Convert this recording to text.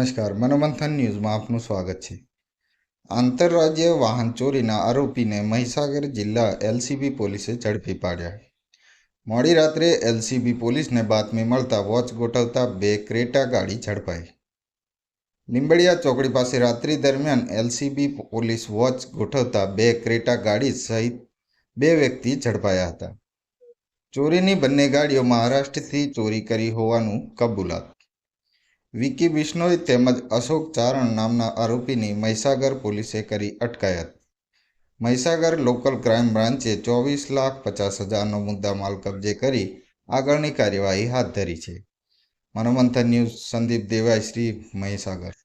નમસ્કાર, મનોમંથન ન્યૂઝમાં આપનું સ્વાગત છે। આંતરરાજ્ય વાહન ચોરીના આરોપીને મહીસાગર જિલ્લા એલસીબી પોલીસે ઝડપી પાડ્યા। મોડી રાત્રે એલસીબી પોલીસને બાતમી મળતા વોચ ગોઠવતા 2 ક્રેટા ગાડી ઝડપાઈ। લીંબડિયા ચોકડી પાસે રાત્રિ દરમિયાન એલસીબી પોલીસ વોચ ગોઠવતા 2 ક્રેટા ગાડી સહિત 2 વ્યક્તિ ઝડપાયા હતા। ચોરીની બંને ગાડીઓ મહારાષ્ટ્રથી ચોરી કરી હોવાનું કબૂલાત। વિકી બિશ્નોઈ તેમજ અશોક ચારણ નામના આરોપીની મહીસાગર પોલીસે કરી અટકાયત। મહીસાગર લોકલ ક્રાઇમ બ્રાન્ચે 24,50,000નો મુદ્દામાલ કબજે કરી આગળની કાર્યવાહી હાથ ધરી છે। મનોમંથન ન્યૂઝ, સંદીપ દેવાયશ્રી, મહીસાગર।